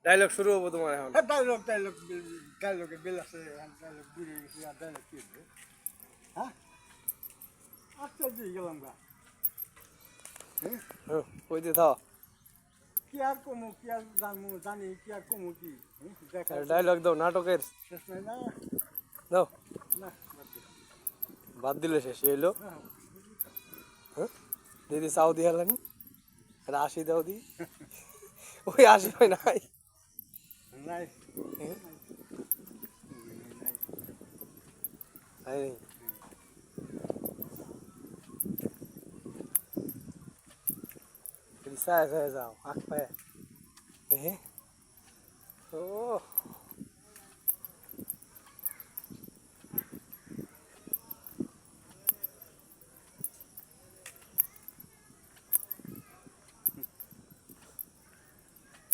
Dialogue শুরু হবো তোমার এখন। ডায়লগ ডায়লগ ডায়লগে বেল আছে ডায়লগ ঘুরে গেছি আর ডায়লগ কি হবে হ্যাঁ আশ্চর্য হয়ে গেলাম গা কইতে থাও। কি আর কমু কি আর জানমু জানি কি আর কমু কি দেখা ডায়লগ দাও নাটকের। শেষ নাই না দাও। না বাদ দিলে শেষ হইলো। হ্যাঁ দিদি চাও দিয়ে হেলানি এটা 80 দাও দি। ওই 80 হয় নাই। নাই এই দিদি চায় চায় যাও আখ পায়